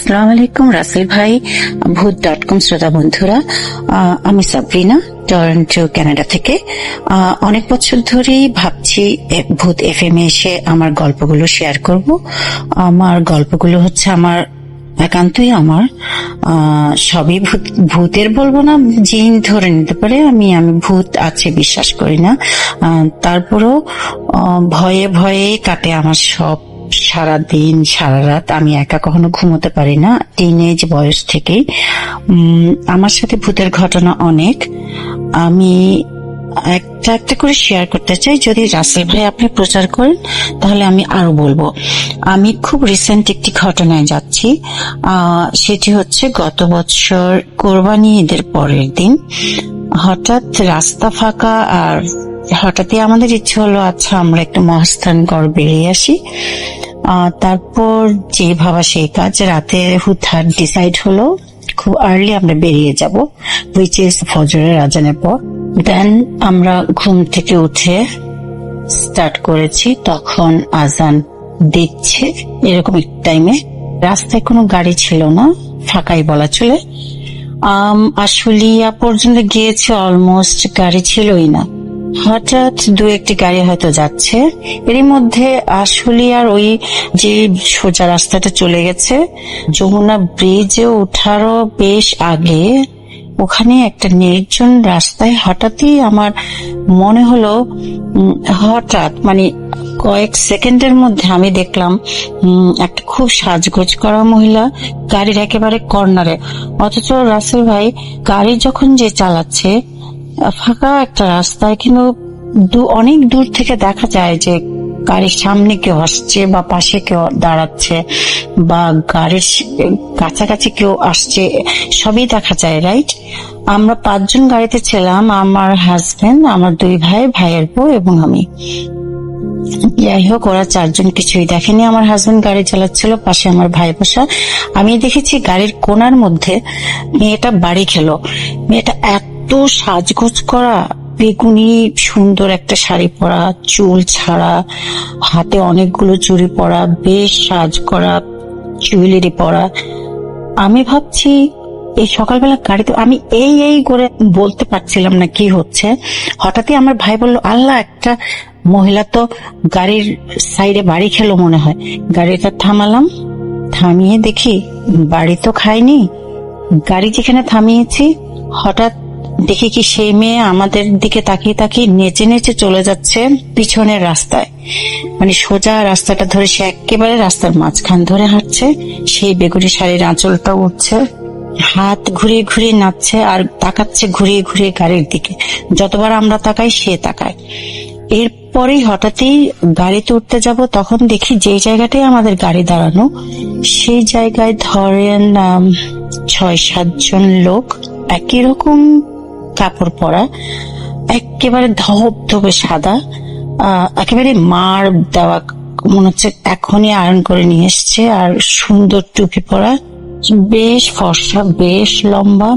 আসসালামু আলাইকুম রাসেল ভাই, ভূত.com শ্রোতা বন্ধুরা। আমি সাবরিনা, টরন্টো কানাডা থেকে। অনেক বছর ধরেই ভাবছি ভূত FM এ এসে আমার গল্পগুলো শেয়ার করব। আমার গল্পগুলো হচ্ছে আমার একান্তই আমার, সবই ভূতের বলবো না, জিন ধরে নিতে পারে। আমি ভূত আছে বিশ্বাস করি না, তারপরও ভয়ে ভয়ে কাটে আমার সব সারা দিন সারা রাত। আমি একা কখনো ঘুমোতে পারি না টিনেজ বয়স থেকেই। আমার সাথে ভূতের ঘটনা অনেক, আমি একটা একটা করে শেয়ার করতে চাই। যদি রাসেল ভাই আপনি প্রচার করেন তাহলে আমি আরো বলবো। আমি খুব রিসেন্ট একটি ঘটনায় যাচ্ছি। সেটি হচ্ছে গত বছর কোরবানি ঈদের পরের দিন হঠাৎ রাস্তা ফাঁকা, আর হঠাৎই আমাদের ইচ্ছে হলো আচ্ছা আমরা একটু মহাস্থানগড় বেরিয়ে আসি। তারপর যে ভাবা সেই কাজ, রাতে হুটহাট ডিসাইড হলো খুব আর্লি আমরা বেরিয়ে যাব, হুইচ ইজ ফজরের আজানের পর। দেন আমরা ঘুম থেকে উঠে স্টার্ট করেছি, তখন আজান দিচ্ছে এরকম এক টাইমে। রাস্তায় কোনো গাড়ি ছিল না, ফাঁকাই বলা চলে। আশুলিয়া পর্যন্ত গিয়েছে, অলমোস্ট গাড়ি ছিলই না। হঠাৎ দু একটি গাড়ি হয়তো যাচ্ছে, এরই মধ্যে আশুলিয়ার ওই যে সোজা রাস্তাটা চলে গেছে যমুনা ব্রিজে ওঠারও বেশ আগে, ওখানে একটা নির্জন রাস্তায় হঠাৎই আমার মনে হলো, হঠাৎ মানে কয়েক সেকেন্ডের মধ্যে আমি দেখলাম একটা খুব সাজগোজ করা মহিলা গাড়ির একেবারে কর্নারে। অথচ রাসেল ভাই গাড়ি যখন যে চালাচ্ছে ফাঁকা একটা রাস্তায়, কিন্তু অনেক দূর থেকে দেখা যায় যে গাড়ির সামনে কেউ আসছে বা পাশে কেউ দাঁড়াচ্ছে বা গাড়ির কাছাকাছি কেউ আসছে, সবই দেখা যায়, রাইট? আমরা 5 জন গাড়িতে ছিলাম, আমার হাজবেন্ড, আমার 2 ভাই, ভাইয়ের বউ এবং আমি। যাই হোক, ওরা 4 জন কিছুই দেখেনি। আমার হাজবেন্ড গাড়ি চালাচ্ছিল, পাশে আমার ভাই বসা। আমি দেখেছি গাড়ির কোনার মধ্যে মেয়েটা বাড়ি খেলো। মেয়েটা এত সাজগোজ করা, বেগুনি সুন্দর একটা শাড়ি পরা, চুল ছাড়া, হাতে অনেকগুলো চুড়ি পরা, বেশ সাজ করা, জুয়েলারি পরা। আমি ভাবছি এই সকালবেলা গাড়িতে, আমি এই করে বলতে পারছিলাম না কি হচ্ছে। হঠাৎই আমার ভাই বলল, আল্লাহ, একটা মহিলা তো গাড়ির সাইডে বাড়ি খেলো মনে হয়। গাড়িটা থামালাম, থামিয়ে দেখি বাড়ি তো খায়নি। গাড়ি যেখানে থামিয়েছি হঠাৎ দেখি কি সেই মেয়ে আমাদের দিকে তাকিয়ে তাকিয়ে নেচে নেচে চলে যাচ্ছে পিছনের রাস্তায়, মানে সোজা রাস্তাটা ধরে সে একেবারে রাস্তার মাঝখান ধরে হাঁটছে। সেই বেগুনি শাড়ির আঁচলটা উঠছে, হাত ঘুরিয়ে ঘুরিয়ে নাচছে আর তাকাচ্ছে ঘুরিয়ে ঘুরিয়ে গাড়ির দিকে। যতবার আমরা তাকাই সে তাকায়। এরপরেই হঠাৎই গাড়িতে উঠতে যাব, তখন দেখি যে জায়গাটায় আমাদের গাড়ি দাঁড়ানো সেই জায়গায় ধরেন 6-7 জন লোক, একই রকম কাপড় পরা, একেবারে ধবধবে সাদা, একেবারে মার দেওয়া, মনে হচ্ছে এখনই আয়রন করে নিয়ে এসছে। আর সুন্দর টুপি পরা, বেশ ফর্সা, বেশ লম্বা।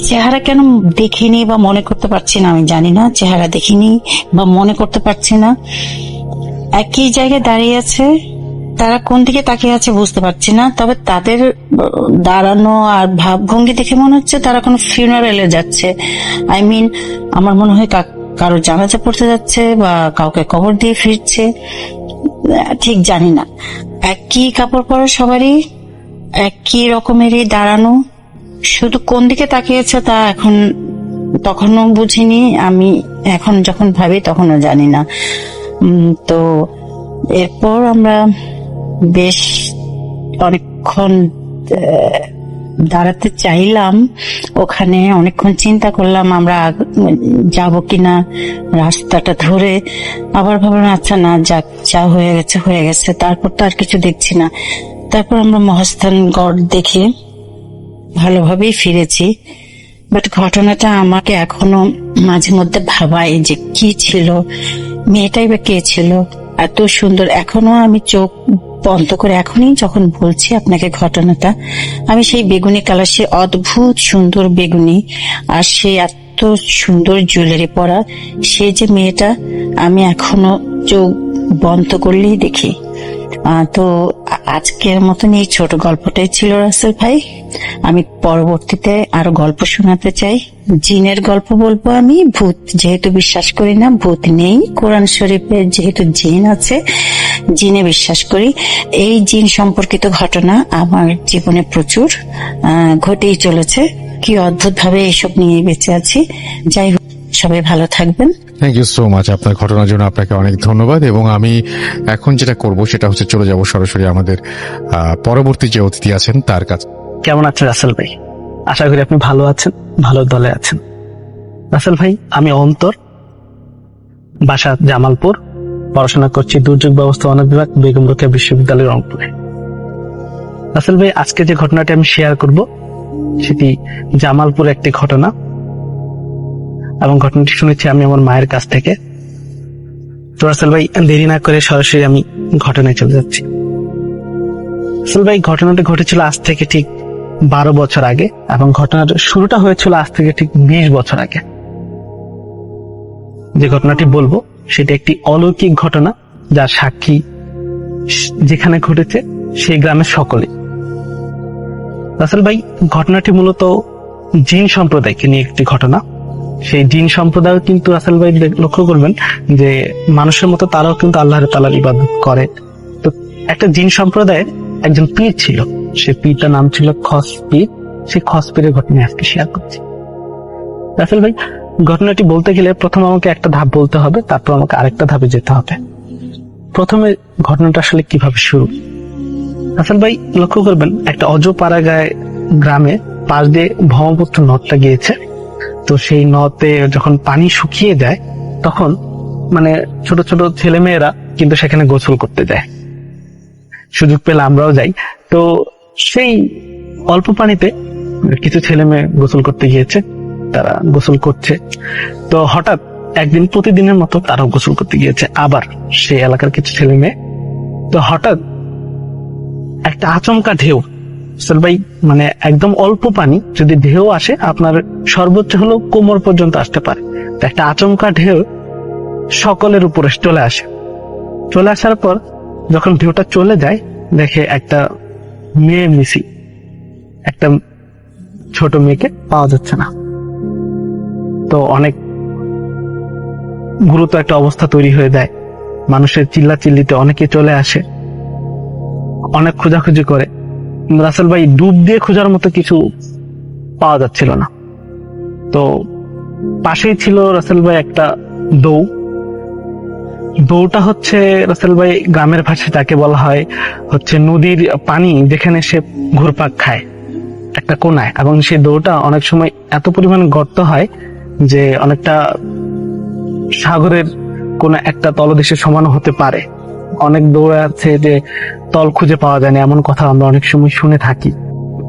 চেহারা কেন দেখিনি বা মনে করতে পারছি না, আমি জানি না, চেহারা দেখিনি বা মনে করতে পারছি না। একই জায়গায় দাঁড়িয়ে আছে, তারা কোন দিকে তাকিয়ে আছে বুঝতে পারছি না, তবে তাদের দাঁড়ানো আর ভাবভঙ্গি দেখে মনে হচ্ছে তারা কোনো ফিউনারেলে যাচ্ছে। আমার মনে হয় কারো জানাজা পড়তে যাচ্ছে বা কাউকে কবর দিয়ে ফিরছে, ঠিক জানি না। একই কাপড় পরা সবারই, একই রকমেরই দাঁড়ানো, শুধু কোন দিকে তাকিয়েছে তা তখনও বুঝিনি। আমি এখন যখন ভাবি তখনও জানি না। তো এরপর আমরা বেশ অনেকক্ষণ দাঁড়াতে চাইলাম ওখানে, অনেকক্ষণ চিন্তা করলাম আমরা যাব কিনা রাস্তাটা ধরে। আবার ভাবলাম আচ্ছা না যাক, যা হয়ে গেছে হয়ে গেছে। তারপর তো আর কিছু দেখছি না। তারপর আমরা মহাস্থানগড় দেখে ভালোভাবেই ফিরেছি। বাট ঘটনাটা আমাকে এখনো মাঝে মধ্যে ভাবায় যে কি ছিল, মেয়েটাই বা কে ছিল এত সুন্দর। এখনো আমি চোখ বন্ধ করে এখনই যখন বলছি আপনাকে ঘটনাটা, আমি সেই বেগুনি কালার, সে অদ্ভুত সুন্দর বেগুনি, আর সে এত সুন্দর জুয়েলারি পরা, সে যে মেয়েটা আমি এখনো চোখ বন্ধ করলেই দেখি। তো আজকের মতন এই ছোট গল্পটাই ছিল রাসেল ভাই। আমি পরবর্তীতে আরো গল্প শোনাতে চাই। জিনের গল্প বলবো আমি। ভূত যেহেতু বিশ্বাস করি না, ভূত নেই, কোরআন শরীফে যেহেতু জিন আছে, জিনে বিশ্বাস করি। এই জিন সম্পর্কিত ঘটনা আমার জীবনে প্রচুর ঘটেই চলেছে। কি অদ্ভুত ভাবে এইসব নিয়ে বেঁচে আছি। যাই হোক, সবাই ভালো থাকবেন। থ্যাংক ইউ সো মাচ আপনার ঘটনার জন্য। আপনাকে অনেক ধন্যবাদ। এবং আমি এখন যেটা করব সেটা হচ্ছে চলে যাব সরাসরি আমাদের পরবর্তী যে অতিথি আছেন তার কাছে। কেমন আছেন রাসেল ভাই? আশা করি আপনি ভালো আছেন, ভালো দলে আছেন। রাসেল ভাই, আমি অন্তর, বাসা জামালপুর, পড়াশোনা করছি দুর্যোগ ব্যবস্থাপনা বিভাগ, বেগম রোকেয়া বিশ্ববিদ্যালয়, রংপুরে। রাসেল ভাই, আজকে যে ঘটনাটি আমি শেয়ার করব সেটি জামালপুর একটি ঘটনা, এবং ঘটনাটি শুনেছি আমি আমার মায়ের কাছ থেকে। তো রাসেল ভাই, দেরি না করে সরাসরি আমি ঘটনায় চলে যাচ্ছি। রাসেল ভাই, ঘটনাটি ঘটেছিল আজ থেকে ঠিক 12 বছর আগে, এবং ঘটনার শুরুটা হয়েছিল আজ থেকে ঠিক 20 বছর আগে। যে ঘটনাটি বলবো সেটি একটি অলৌকিক ঘটনা, যার সাক্ষী যেখানে ঘটেছে সেই গ্রামের সকলে। রাসেল ভাই, ঘটনাটি মূলত জিন সম্প্রদায়কে নিয়ে একটি ঘটনা। সেই জিন সম্প্রদায় কিন্তু রাসেল ভাই লক্ষ্য করবেন যে মানুষের মতো তারাও কিন্তু আল্লাহ তাআলার ইবাদত করে। তো একটা জিন সম্প্রদায়ের একজন পীর ছিল, সে পীরটার নাম ছিল খস পীর। সেই খস পীরের ঘটনা আজকে শেয়ার করছি। রাসেল ভাই, ঘটনাটি বলতে গেলে প্রথম আমাকে একটা ধাপ বলতে হবে, তারপর আমাকে আরেকটা ধাপে যেতে হবে। প্রথমে ঘটনাটা আসলে কিভাবে শুরু। রাসেল ভাই, লক্ষ্য করবেন একটা অজপাড়া গায়ে গ্রামে পাশ দিয়ে ব্রহ্মপুত্র নদটা গিয়েছে। তো সেই নদে যখন পানি শুকিয়ে যায় তখন মানে ছোট ছোট ছেলে মেয়েরা কিন্তু সেখানে গোসল করতে যায়। সুযোগ পেলে আমরাও যাই। তো সেই অল্প পানিতে কিছু ছেলে মেয়ে গোসল করতে গিয়েছে, তারা গোসল করছে। তো হঠাৎ একদিন প্রতিদিনের মতো তারাও গোসল করতে গিয়েছে, আবার সেই এলাকার কিছু ছেলে মেয়ে। তো হঠাৎ একটা আচমকা ঢেউ, ভাই, মানে একদম অল্প পানি, যদি ঢেউ আসে আপনার সর্বোচ্চ হলো কোমর পর্যন্ত আসতে পারে। তো একটা আচমকা ঢেউ সকলের উপরে চলে আসে। চলে আসার পর যখন ঢেউটা চলে যায়, দেখে একটা মেয়ে মিসিং, একটা ছোট মেয়েকে পাওয়া যাচ্ছে না। তো অনেক গুরুতর একটা অবস্থা তৈরি হয়ে যায়। মানুষের চিল্লাচিল্লিতে অনেকে চলে আসে, অনেক খোঁজাখুঁজি করে। রাসেল ভাই, ডুব দিয়ে খোঁজার মতো কিছু পাওয়া যাচ্ছিল না। তো পাশেই ছিল রাসেল ভাই একটা দৌটা হচ্ছে রাসেল ভাই গ্রামের ভাষায় যাকে বলা হয় হচ্ছে নদীর পানি যেখানে সে ঘুরপাক খায় একটা কোনায়, এবং সেই দৌটা অনেক সময় এত পরিমাণ গর্ত হয় যে অনেকটা সাগরের কোন একটা তলদেশের সমান হতে পারে। অনেক দৌড়ে আছে যে তল খুঁজে পাওয়া যায় না, এমন কথা আমরা অনেক সময় শুনে থাকি।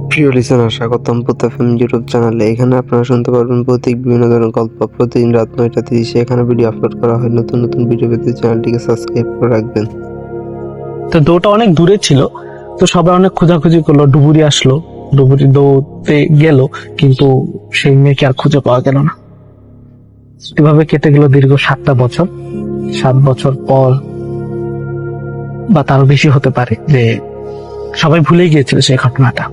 প্রিয় লিসেনার, স্বাগতম ভূত এফএম ইউটিউব চ্যানেলে। এখানে আপনারা শুনতে পারবেন ভৌতিক বিভিন্ন ধরনের গল্প। প্রতিদিন রাত 9টা 30 এখানে ভিডিও আপলোড করা হয়। নতুন নতুন ভিডিও পেতে চ্যানেলটিকে সাবস্ক্রাইব করে রাখবেন। তো দৌড়টা অনেক দূরে ছিল, তো সবাই অনেক খোঁজাখুঁজি করলো। ডুবুরি আসলো, ডুবুরি দৌড়তে গেল, কিন্তু সেই মেয়েকে আর খুঁজে পাওয়া গেল না। এভাবে কেটে গেল দীর্ঘ 7টা বছর। 7 বছর পর বা তারও বেশি হতে পারে যে সবাই ভুলে গিয়েছিল সেই ঘটনাটা।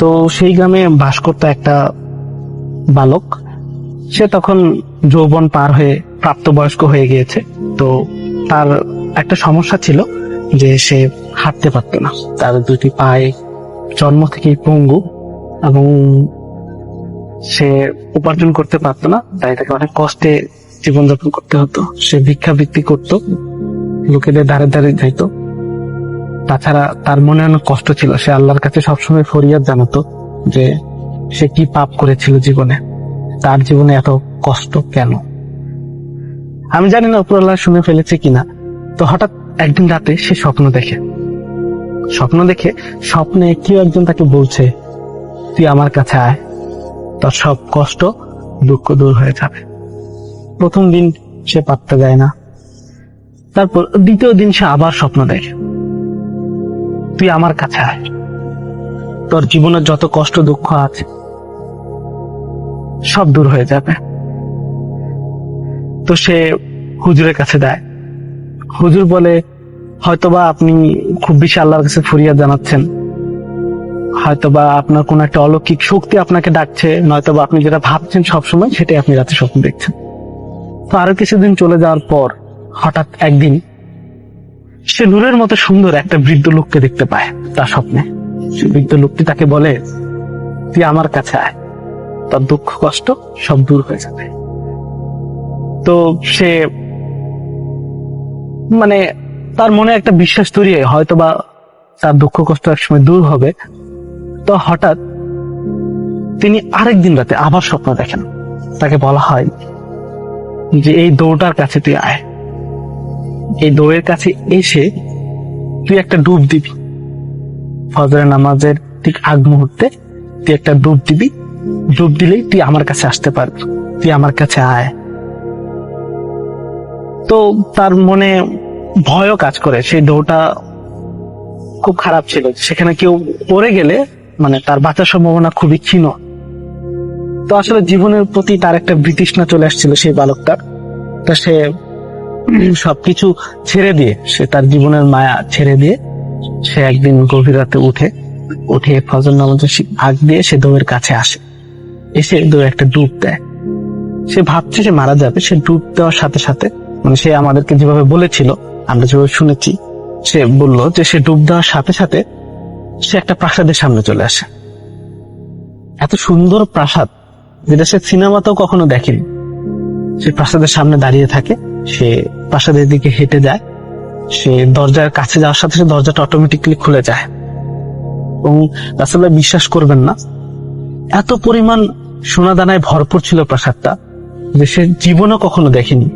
তো সেই গ্রামে বাস করতো একটা বালক। সে তখন যৌবন পার হয়ে প্রাপ্তবয়স্ক হয়ে গিয়েছে। তো তার একটা সমস্যা ছিল যে সে হাঁটতে পারতো না, তার 2টি পায়ে জন্ম থেকেই পঙ্গু, এবং সে উপার্জন করতে পারতো না, তাই তাকে অনেক কষ্টে জীবনযাপন করতে হতো। সে ভিক্ষাবৃত্তি করতো, লোকেদের দ্বারে দ্বারে যাইতো। তাছাড়া তার মনে অনেক কষ্ট ছিল। সে আল্লাহর কাছে সবসময় ফরিয়াদ জানাতো যে সে কি পাপ করেছিল জীবনে, তার জীবনে এত কষ্ট কেন। আমি জানি না উপরওয়ালা শুনে ফেলেছে কিনা। তো হঠাৎ একদিন রাতে সে স্বপ্ন দেখে। স্বপ্নে কেউ একজন তাকে বলছে, তুই আমার কাছে আয়, তোর সব কষ্ট দুঃখ দূর হয়ে যাবে। প্রথম দিন সে পাত্তা যায় না। তারপর দ্বিতীয় দিন সে আবার স্বপ্ন দেখে, তুই আমার কাছে আয়, তোর জীবনের যত কষ্ট দুঃখ আছে সব দূর হয়ে যাবে। তো সে হুজুরের কাছে যায়। হুজুর বলে, হয়তোবা আপনি খুব বেশি আল্লাহর কাছে ফরিয়াদ জানাচ্ছেন, হয়তোবা আপনার কোন একটা অলৌকিক শক্তি আপনাকে ডাকছে, নয়তোবা আপনি যেটা ভাবছেন সবসময় সেটাই আপনি রাতে স্বপ্ন দেখছেন। তো আরো কিছুদিন চলে যাওয়ার পর হঠাৎ একদিন সে নূরের মতো সুন্দর একটা বৃদ্ধ লোককে দেখতে পায় তার স্বপ্নে। সে বৃদ্ধ লোকটি তাকে বলে, তুই আমার কাছে আয়, তার দুঃখ কষ্ট সব দূর হয়ে যাবে। তো সে মানে তার মনে একটা বিশ্বাস তৈরি হয় হয়তোবা তার দুঃখ কষ্ট একসময় দূর হবে। তো হঠাৎ তিনি আরেকদিন রাতে আবার স্বপ্ন দেখেন। তাকে বলা হয় যে এই দৌড়টার কাছে তুই আয়, এই দৌড়ের কাছে এসে তুই একটা ডুব দিবি, ফজরের নামাজের ঠিক আগ মুহূর্তে তুই একটা ডুব দিবি, ডুব দিলেই তুই আমার কাছে আসতে পারবি, তুই আমার কাছে আয়। তো তার মনে ভয়ও কাজ করে, সেই ঢৌটা খুব খারাপ ছিল, সেখানে কেউ পড়ে গেলে মানে তার বাঁচার সম্ভাবনা খুবই ক্ষীণ। তো আসলে জীবনের প্রতি তার একটা বিতৃষ্ণা চলে আসছিল সেই বালকটার। তো সে সবকিছু ছেড়ে দিয়ে, সে তার জীবনের মায়া ছেড়ে দিয়ে সে একদিন গভীর রাতে উঠে ফজর নামাজের আগ দিয়ে সে দৌড়ের কাছে আসে, এসে দৌড়ে একটা ডুব দেয়। সে ভাবছে সে মারা যাবে, সে ডুব দেওয়ার সাথে সাথে মানে সে আমাদেরকে যেভাবে বলেছিল, আমরা যেভাবে শুনেছি, সে বলল যে সে ডুব দেওয়ার সাথে সাথে সে একটা প্রাসাদের সামনে চলে আসে। এত সুন্দর প্রাসাদ যেটা সে সিনেমাতেও কখনো দেখেনি। সে প্রাসাদের সামনে দাঁড়িয়ে থাকে, সে প্রাসাদের দিকে হেঁটে যায়, সে দরজার কাছে যাওয়ার সাথে সাথে দরজাটা অটোমেটিক্যালি খুলে যায়। এবং আসলে বিশ্বাস করবেন না, এত পরিমাণ সোনাদানায় ভরপুর ছিল প্রাসাদটা যে সে জীবনও কখনো দেখেনি।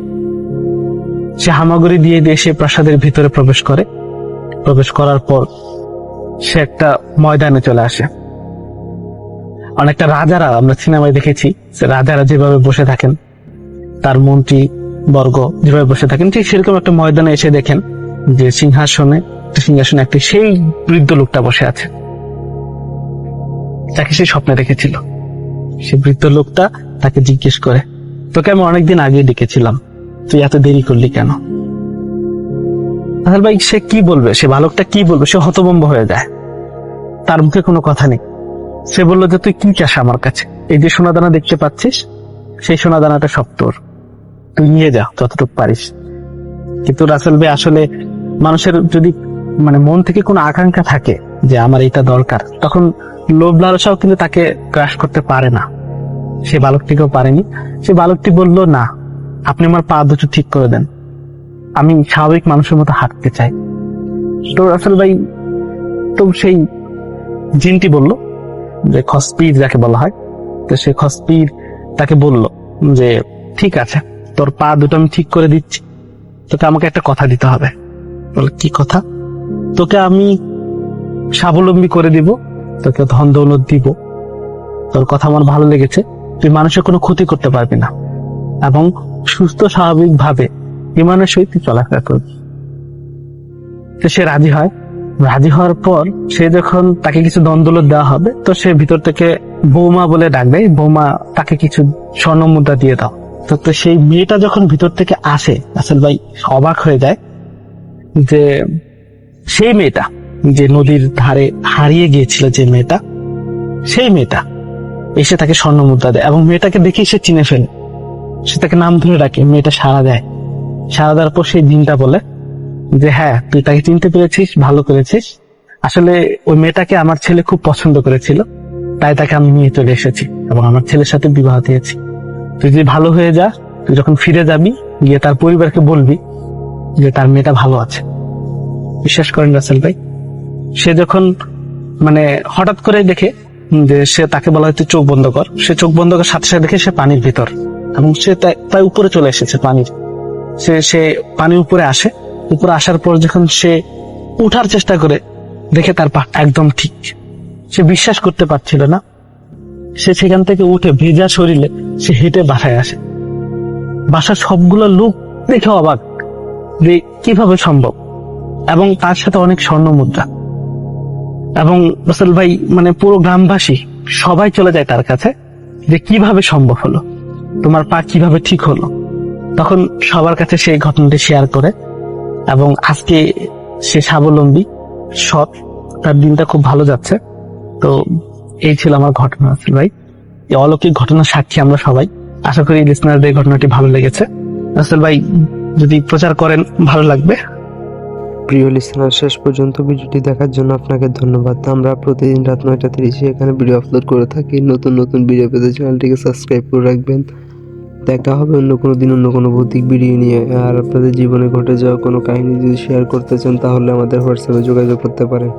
সে হামাগুড়ি দিয়ে দিয়ে সে প্রাসাদের ভিতরে প্রবেশ করার পর সে একটা ময়দানে চলে আসে। অনেকটা রাজারা, আমরা সিনেমায় দেখেছি যে রাজারা যেভাবে বসে থাকেন, তার মন্ত্রী বর্গ যেভাবে বসে থাকেন, ঠিক সেরকম একটা ময়দানে এসে দেখেন যে সিংহাসনে একটা সেই বৃদ্ধ লোকটা বসে আছে যাকে সে স্বপ্নে দেখেছিল। সে বৃদ্ধ লোকটা তাকে জিজ্ঞেস করে, তোকে আমি অনেকদিন আগে ডেকেছিলাম, তুই এত দেরি করলি কেন? আসল ভাই সে কি বলবে, সে বালকটা কি বলবে, সে হতভম্ব হয়ে যায়, তার মুখে কোনো কথা নেই। সে বললো যে তুই কি চাস আমার কাছে? এই যে সোনাদানা দেখতে পাচ্ছিস, সেই সোনাদানাটা সব তোর, তুই নিয়ে যা যতটুকু পারিস। কিন্তু রাসেল ভাই আসলে মানুষের যদি মানে মন থেকে কোনো আকাঙ্ক্ষা থাকে যে আমার এটা দরকার, তখন লোভ লালসাও কিন্তু তাকে গ্রাস করতে পারে না। সে বালকটিকেও পারেনি। সে বালকটি বলল, না, আপনি আমার পা দুটো ঠিক করে দেন, আমি স্বাভাবিক মানুষের মতো হাঁটতে চাই। তো রাসেল ভাই তো সেই জিনটি বলল যে খসপির যাকে বলা হয়, তো সে খসপির তাকে বলল যে ঠিক আছে, তোর পা দুটো আমি ঠিক করে দিচ্ছি, তোকে আমাকে একটা কথা দিতে হবে। বলে, কি কথা? তোকে আমি স্বাবলম্বী করে দিব, তোকে ধন দৌলত দিব, তোর কথা আমার ভালো লেগেছে, তুই মানুষের কোনো ক্ষতি করতে পারবি না এবং সুস্থ স্বাভাবিক ভাবে ইমানের সহিত তুই চলাফেরা করবি। তো সে রাজি হয়। রাজি হওয়ার পর সে যখন তাকে কিছু ধন দৌলত দেওয়া হবে, তো সে ভিতর থেকে বৌমা বলে ডাক দেয়, বৌমা তাকে কিছু স্বর্ণ মুদ্রা দিয়ে দাও। তো সেই মেয়েটা যখন ভিতর থেকে আসে, আসল ভাই অবাক হয়ে যায় যে সেই মেয়েটা যে নদীর ধারে হারিয়ে গিয়েছিল, যে মেয়েটা, সেই মেয়েটা এসে তাকে স্বর্ণ মুদ্রা দেয় এবং মেয়েটাকে দেখে সে চিনে ফেলে। সে তাকে নাম ধরে ডাকে, মেয়েটা সাড়া দেয়। সাড়া দেওয়ার পর সেই দিনটা বলে যে হ্যাঁ, তুই তাকে চিনতে পেরেছিস, ভালো করেছিস। আসলে ওই মেয়েটাকে আমার ছেলে খুব পছন্দ করেছিল, তাই তাকে আমি নিয়ে চলে এসেছি এবং আমার ছেলের সাথে বিবাহ দিয়েছি। তুই যদি ভালো হয়ে যা, তুই যখন ফিরে যাবি, গিয়ে তার পরিবারকে বলবি যে তার মেয়েটা ভালো আছে। বিশ্বাস করেন রাসেল ভাই, সে যখন মানে হঠাৎ করে দেখে যে সে তাকে বলা হয়তো চোখ বন্ধ কর, সে চোখ বন্ধ করার সাথে সাথে দেখে সে পানির ভিতর এবং সে তাই উপরে চলে এসেছে পানির। সে পানির উপরে আসে। উপরে আসার পর যখন সে উঠার চেষ্টা করে, দেখে তার পা একদম ঠিক। সে বিশ্বাস করতে পারছিল না। সে সেখান থেকে উঠে ভেজা শরীরে সে হেঁটে বাসায় আসে। বাসার সবগুলো লোক দেখে অবাক যে কিভাবে সম্ভব, এবং তার সাথে অনেক স্বর্ণ মুদ্রা। এবং রাসেল ভাই মানে পুরো গ্রামবাসী সবাই চলে যায় তার কাছে যে কিভাবে সম্ভব হলো, তোমার পা কিভাবে ঠিক হলো। তখন সবার কাছে সেই ঘটনাটি শেয়ার করে এবং আজকে সে স্বাবলম্বী, সৎ, তার দিনটা খুব ভালো যাচ্ছে। তো এই ছিল আমার ঘটনা রাসেল ভাই। এই অলৌকিক ঘটনার সাক্ষী আমরা সবাই। আশা করি লিসনারদের ঘটনাটি ভালো লেগেছে। রাসেল ভাই যদি প্রচার করেন ভালো লাগবে। প্রিয় লিসেনার, শেষ পর্যন্ত ভিডিওটি দেখার জন্য আপনাকে ধন্যবাদ। আমরা প্রতিদিন রাত 9:30 এখানে ভিডিও আপলোড করে থাকি। নতুন নতুন ভিডিও পেতে চ্যানেলটিকে সাবস্ক্রাইব করে রাখবেন। দেখা হবে অন্য কোনো দিন অন্য কোনো ভৌতিক ভিডিও নিয়ে। আর আপনাদের জীবনে ঘটে যাওয়া কোনো কাহিনী যদি শেয়ার করতে চান তাহলে আমাদের হোয়াটসঅ্যাপে যোগাযোগ করতে পারেন।